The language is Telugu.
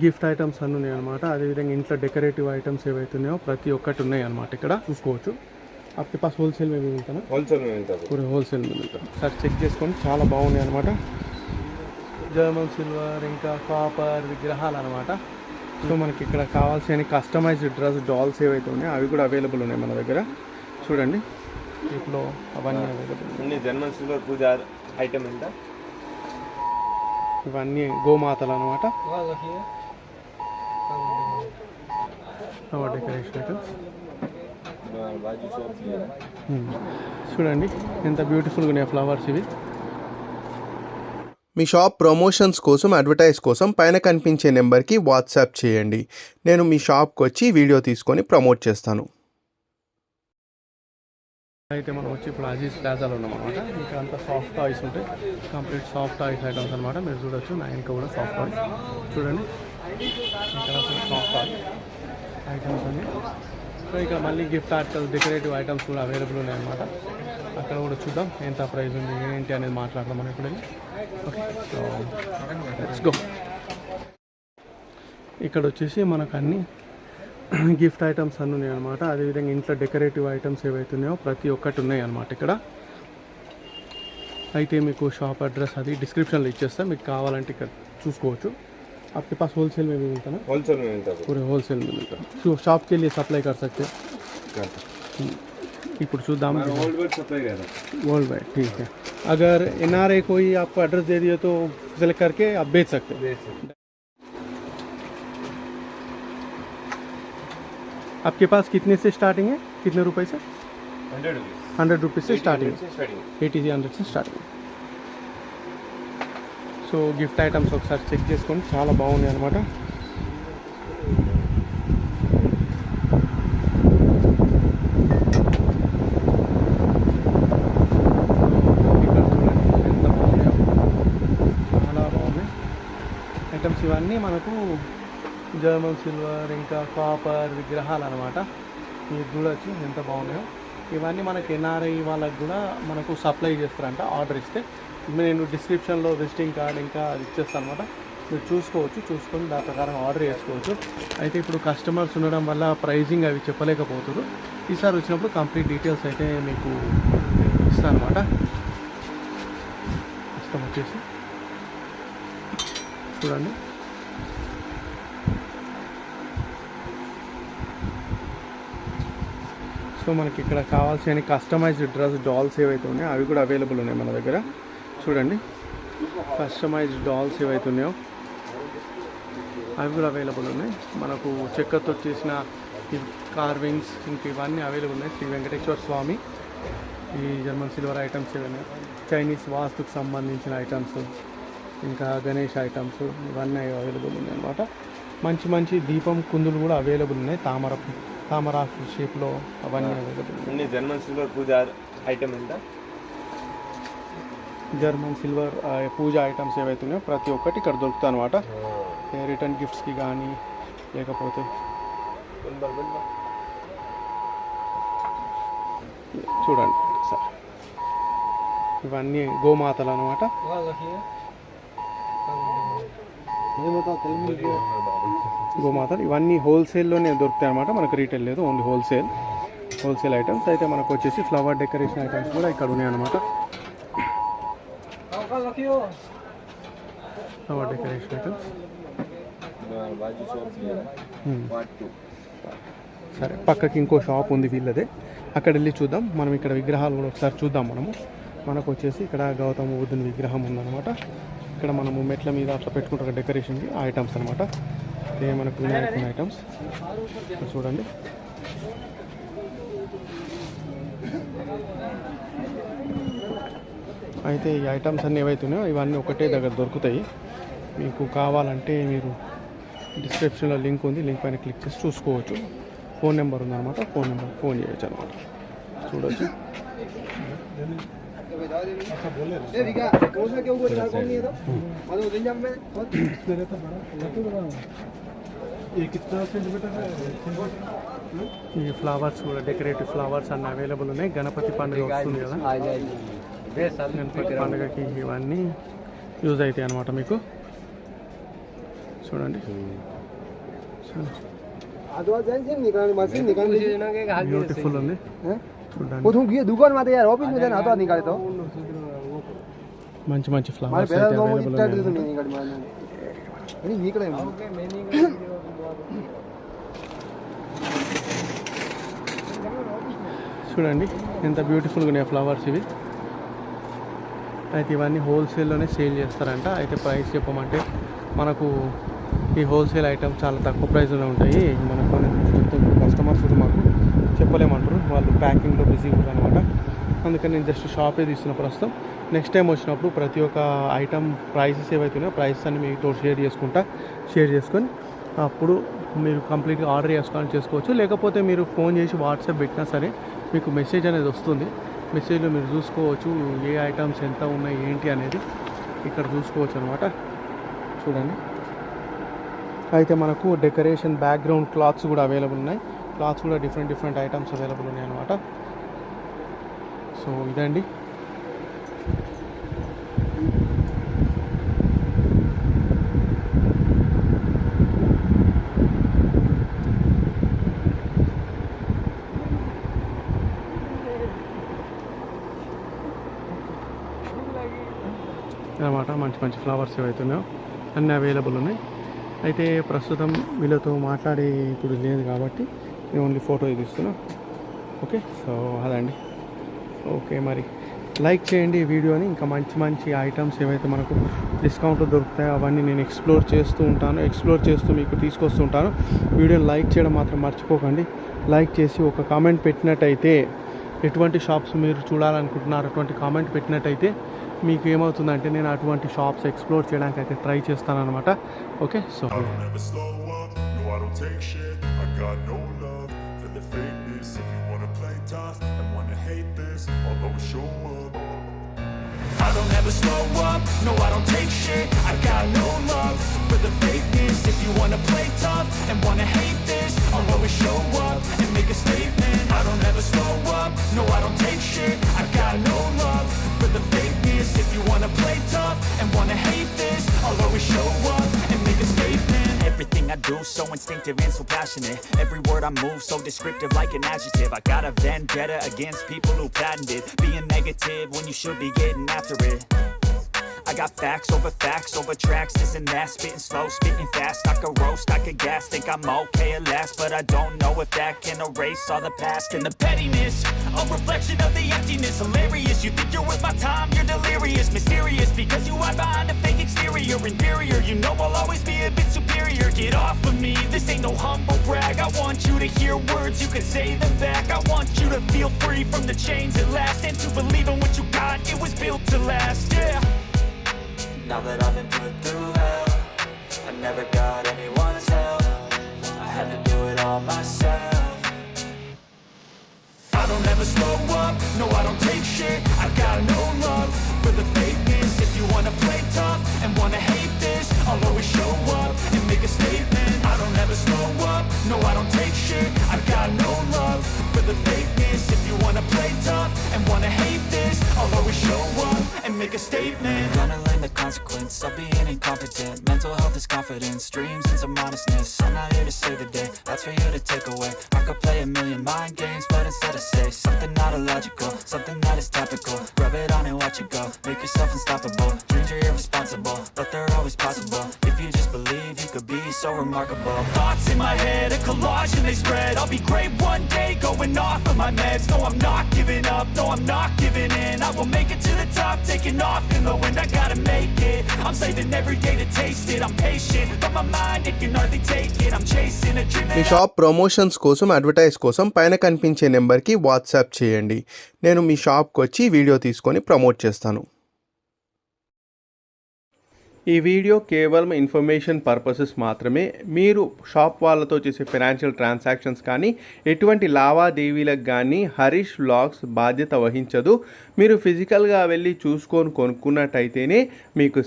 గిఫ్ట్ ఐటమ్స్ అన్నీ ఉన్నాయి అనమాట. అదేవిధంగా ఇంట్లో డెకరేటివ్ ఐటమ్స్ ఏవైతే ఉన్నాయో ప్రతి ఒక్కటి ఉన్నాయి అనమాట. ఇక్కడ చూసుకోవచ్చు. आपके पास होलसेल में भी मिलता है ना? होलसेल में मिलता है, पूरे होलसेल में मिलता है. సార్ చెక్ చేసుకోండి, చాలా బాగున్నాయి అనమాట. జర్మన్ సిల్వర్ ఇంకా కాపర్ విగ్రహాలు అనమాట. సో మనకి ఇక్కడ కావాల్సిన కస్టమైజ్డ్ డ్రెస్ డాల్స్ ఏవైతే ఉన్నాయో అవి కూడా అవైలబుల్ ఉన్నాయి మన దగ్గర. చూడండి ఇప్పుడు అవన్నీ అవైలబుల్. అన్ని జర్మన్ సిల్వర్ పూజ ఐటమ్ ఎంత. ఇవన్నీ గోమాతలు అనమాట. డెకరేషన్ ఐటమ్స్ చూడండి ఎంత బ్యూటిఫుల్గా ఉన్నాయి ఫ్లవర్స్ ఇవి. మీ షాప్ ప్రమోషన్స్ కోసం, అడ్వర్టైజ్ కోసం పైన కనిపించే నెంబర్కి వాట్సాప్ చేయండి. నేను మీ షాప్కి వచ్చి వీడియో తీసుకొని ప్రమోట్ చేస్తాను. అయితే మనం వచ్చి ఇప్పుడు అజీజ్ ప్లాజాలో ఉన్నాం అనమాట. ఇంకా అంతా సాఫ్ట్ టాయ్స్ ఉంటాయి, కంప్లీట్ సాఫ్ట్ టాయ్స్ ఐటమ్స్ అనమాట. మీరు చూడొచ్చు, నా ఇంకా కూడా సాఫ్ట్ టాయ్స్ చూడండి. ఇక్కడ సాఫ్ట్ టాయ్ ఐటమ్స్ అన్ని. సో ఇక్కడ మళ్ళీ గిఫ్ట్ ఆర్టికల్స్, డెకరేటివ్ ఐటమ్స్ కూడా అవైలబుల్ ఉన్నాయన్నమాట. అక్కడ కూడా చూద్దాం ఎంత ప్రైస్ ఉంది ఏంటి అనేది మాట్లాడదాం మనం ఇప్పుడు. Okay, so let's go. ఇక్కడ వచ్చేసి మనకు అన్ని గిఫ్ట్ ఐటమ్స్ అన్నీ ఉన్నాయి అనమాట. అదేవిధంగా ఇంట్లో డెకరేటివ్ ఐటమ్స్ ఏవైతే ఉన్నాయో ప్రతి ఒక్కటి ఉన్నాయి అనమాట ఇక్కడ. అయితే మీకు షాప్ అడ్రస్ అది డిస్క్రిప్షన్లో ఇచ్చేస్తా, మీకు కావాలంటే ఇక్కడ చూసుకోవచ్చు. आपके पास होलसेल में भी मिलता है ना? होलसेल में मिलता है, पूरे होलसेल में मिलता है. तो शॉप के लिए सप्लाई कर सकते हैं. ఇప్పుడు చూద్దాం. वर्ल्ड वाइड सप्लाई रहता है. वर्ल्ड वाइड ठीक है. अगर NRI कोई आपको एड्रेस दे दिया तो सेलेक्ट करके आप बेच सकते हैं. आपके पास कितने से स्टार्टिंग है, कितने रुपए से? 100 रुपीज़ से स्टार्टिंग, 80 से 100 से स्टार्टिंग. సో గిఫ్ట్ ఐటమ్స్ ఒకసారి చెక్ చేసుకోండి, చాలా బాగున్నాయి అనమాట. ఇక్కడ చూడండి ఎంత బాగున్నాయో, చాలా బాగున్నాయి ఐటమ్స్. ఇవన్నీ మనకు జర్మన్ సిల్వర్ ఇంకా కాపర్ విగ్రహాలు అనమాట. మీరు చూడొచ్చు ఎంత బాగున్నాయో. ఇవన్నీ మనకి NRI వాళ్ళకి కూడా మనకు సప్లై చేస్తారంట ఆర్డర్ ఇస్తే. నేను డిస్క్రిప్షన్లో విజిటింగ్ కార్డ్ ఇంకా అది ఇచ్చేస్తాను అనమాట. మీరు చూసుకొని దాని ప్రకారం ఆర్డర్ చేసుకోవచ్చు. అయితే ఇప్పుడు కస్టమర్స్ ఉండడం వల్ల ప్రైజింగ్ అవి చెప్పలేకపోతున్నారు. ఈసారి వచ్చినప్పుడు కంప్లీట్ డీటెయిల్స్ అయితే మీకు ఇస్తాను అనమాట. ఇస్తాం వచ్చేసి చూడండి. సో మనకి ఇక్కడ కావాల్సిన కస్టమైజ్డ్ డ్రెస్ డాల్స్ ఏవైతే ఉన్నాయో అవి కూడా అవైలబుల్ ఉన్నాయి మన దగ్గర. చూడండి కస్టమైజ్డ్ డాల్స్ ఏవైతే ఉన్నాయో అవి కూడా అవైలబుల్ ఉన్నాయి. మనకు చెక్కతో చేసిన ఈ కార్వింగ్స్ ఇంక ఇవన్నీ అవైలబుల్ ఉన్నాయి. శ్రీ వెంకటేశ్వర స్వామి, ఈ జర్మన్ సిల్వర్ ఐటమ్స్ ఏవైనా, చైనీస్ వాస్తుకు సంబంధించిన ఐటమ్స్, ఇంకా గణేష్ ఐటమ్స్ ఇవన్నీ అవైలబుల్ ఉన్నాయి అన్నమాట. మంచి మంచి దీపం కుందులు కూడా అవైలబుల్ ఉన్నాయి. తామరాకు షేప్లో అవన్నీ అవైలబుల్. అన్ని జర్మన్ సిల్వర్ పూజ ఐటమ్ ఎంత. జర్మన్ సిల్వర్ పూజ ఐటమ్స్ ఏవైతే ఉన్నాయో ప్రతి ఒక్కటి ఇక్కడ దొరుకుతాయి అనమాట. రిటర్న్ గిఫ్ట్స్కి కానీ లేకపోతే చూడండి సార్, ఇవన్నీ గోమాతలు అనమాట. గోమాతలు ఇవన్నీ హోల్సేల్లోనే దొరుకుతాయి అనమాట. మనకు రీటైల్ లేదు, ఓన్లీ హోల్సేల్ ఐటమ్స్. అయితే మనకు వచ్చేసి ఫ్లవర్ డెకరేషన్ ఐటమ్స్ కూడా ఇక్కడ ఉన్నాయి అనమాట. Flower decoration items. సరే, పక్కకి ఇంకో షాప్ ఉంది వీళ్ళదే, అక్కడ వెళ్ళి చూద్దాం. మనం ఇక్కడ విగ్రహాలు కూడా ఒకసారి చూద్దాం. మనకు వచ్చేసి ఇక్కడ గౌతమ బుద్ధుని విగ్రహం ఉందన్నమాట. ఇక్కడ మనము మెట్ల మీద అట్లా పెట్టుకుంటారు డెకరేషన్కి ఆ ఐటమ్స్ అనమాట. ఇదే మనకు వినాయకుని ఐటమ్స్ చూడండి. అయితే ఈ ఐటమ్స్ అన్నీ ఏవైతే ఉన్నాయో ఇవన్నీ ఒకటే దగ్గర దొరుకుతాయి. మీకు కావాలంటే మీరు డిస్క్రిప్షన్లో లింక్ ఉంది, లింక్ పైన క్లిక్ చేసి చూసుకోవచ్చు. ఫోన్ నెంబర్ ఉందన్నమాట, ఫోన్ చేయొచ్చు అనమాట. చూడవచ్చు. ఈ ఫ్లవర్స్ కూడా డెకరేటివ్ ఫ్లవర్స్ అన్నీ అవైలబుల్ ఉన్నాయి. గణపతి పండుగ వస్తుంది కదా, గణపతి పండుగకి ఇవన్నీ యూజ్ అవుతాయి అన్నమాట మీకు. చూడండి బ్యూటిఫుల్ ఉంది చూడండి. दुकान में यार ऑफिस में हाथ निकाले तो మంచి మంచి ఫ్లవర్స్ అయితే అవైలబుల్ చూడండి ఎంత బ్యూటిఫుల్గా ఉన్నాయి ఫ్లవర్స్ ఇవి. అయితే ఇవన్నీ హోల్సేల్లోనే సేల్ చేస్తారంట. అయితే ప్రైస్ చెప్పమంటే మనకు ఈ హోల్సేల్ ఐటమ్స్ చాలా తక్కువ ప్రైస్లో ఉంటాయి. మనకు కస్టమర్స్ మాకు చెప్పలేమంటారు, వాళ్ళు ప్యాకింగ్లో బిజీగా ఉంటారు అనమాట. అందుకని నేను జస్ట్ షాపే తీస్తున్న ప్రస్తుతం. నెక్స్ట్ టైం వచ్చినప్పుడు ప్రతి ఒక్క ఐటమ్ ప్రైసెస్ ఏవైతే ఉన్నాయో ప్రైసెస్ అన్ని మీతో షేర్ చేసుకొని అప్పుడు మీరు కంప్లీట్గా ఆర్డర్ చేసుకోవచ్చు. లేకపోతే మీరు ఫోన్ చేసి వాట్సాప్ పెట్టినా సరే మీకు మెసేజ్ అనేది వస్తుంది. మెసేజ్లో మీరు చూసుకోవచ్చు ఏ ఐటమ్స్ ఎంత ఉన్నాయి ఏంటి అనేది ఇక్కడ చూసుకోవచ్చు అనమాట. చూడండి అయితే మనకు డెకరేషన్ బ్యాక్గ్రౌండ్ క్లాత్స్ కూడా అవైలబుల్ ఉన్నాయి. క్లాత్స్ కూడా డిఫరెంట్ ఐటమ్స్ అవైలబుల్ ఉన్నాయి అనమాట. సో ఇదండి. అనమాట మంచి ఫ్లవర్స్ ఏవైతే ఉన్నాయో అన్నీ అవైలబుల్ ఉన్నాయి. అయితే ప్రస్తుతం వీళ్ళతో మాట్లాడే ఇప్పుడు లేదు కాబట్టి నేను ఓన్లీ ఫోటో తీస్తున్నా. ఓకే, సో అదండి. ఓకే, మరి లైక్ చేయండి ఈ వీడియోని. ఇంకా మంచి ఐటమ్స్ ఏవైతే మనకు డిస్కౌంట్లో దొరుకుతాయో అవన్నీ నేను ఎక్స్ప్లోర్ చేస్తూ మీకు తీసుకొస్తూ ఉంటాను. వీడియోని లైక్ చేయడం మాత్రం మర్చిపోకండి. లైక్ చేసి ఒక కామెంట్ పెట్టినట్టయితే ఎటువంటి షాప్స్ మీరు చూడాలనుకుంటున్నారు అటువంటి కామెంట్ పెట్టినట్టయితే మీకు ఏమవుతుందంటే నేను అటువంటి షాప్స్ ఎక్స్ప్లోర్ చేయడానికి అయితే ట్రై చేస్తాను అనమాట. Okay, so I don't ever slow up, no I don't take shit. I got no love for the fakeness. If you wanna play tough and wanna hate this, I'll always show up and make a statement. I don't ever slow up, no I don't take shit. I got no love for the fakeness. If you wanna play tough and wanna hate this, I'll always show up and make a statement. Everything I do so instinctive and so passionate. Every word I move so descriptive like an adjective. I got a vendetta against people who patented being negative when you should be getting after it. I got facts over tracks, this and that. Spitting slow, spitting fast. I could roast, I could gas. Think I'm okay at last, but I don't know if that can erase all the past. And the pettiness, a reflection of the emptiness. Hilarious, you think you're worth my time, you're delirious. Mysterious, because you hide behind a fake exterior. Inferior, you know I'll always be a bit superior. Get off of me, this ain't no humble brag. I want you to hear words, you can say them back. I want you to feel free from the chains at last, and to believe in what you got, it was built to last, yeah. Now that I've been put through hell, I never got anyone's help. I had to do it all myself. I don't ever slow up, no I don't take shit. I got no love for the fakeness. If you wanna play tough and wanna hate this, I'll always show up and make a statement. I don't ever slow up, no I don't take shit. I got no love for the fakeness. If you wanna play tough and wanna hate this, I'll always show up and make a statement. Gonna learn the consequence of being incompetent. Mental health is confidence, dreams and some honestness. I'm not here to save the day, that's for you to take away. I could play a million mind games, but instead I say something not illogical, something that is topical. Rub it on and watch it go, make yourself unstoppable. Dreams are irresponsible, but they're always possible. If you just believe, you could be so remarkable. Thoughts in my head, a collage and they spread. I'll be great one day, going off of my meds. No, I'm not giving up, no, I'm not giving in. I will make it to the top, taking off in the wind. I gotta make it, I'm saving every day to taste it. I'm patient, but my mind, it can hardly take it. I'm chasing a dream. Me shop promotions కోసం అడ్వర్టైజ్ కోసం పైన కనిపించే నెంబర్కి వాట్సాప్ చేయండి. నేను మీ షాప్కి వచ్చి వీడియో తీసుకొని ప్రమోట్ చేస్తాను. ఈ వీడియో కేవలం ఇన్ఫర్మేషన్ పర్పసెస్ మాత్రమే. మీరు షాప్ వాళ్ళతో చేసే ఫైనాన్షియల్ ట్రాన్సాక్షన్స్ కానీ ఎటువంటి లావాదేవీలకు కానీ హరీష్ వ్లాగ్స్ బాధ్యత వహించదు. మీరు ఫిజికల్గా వెళ్ళి చూసుకొని కొనుక్కున్నట్టయితేనే మీకు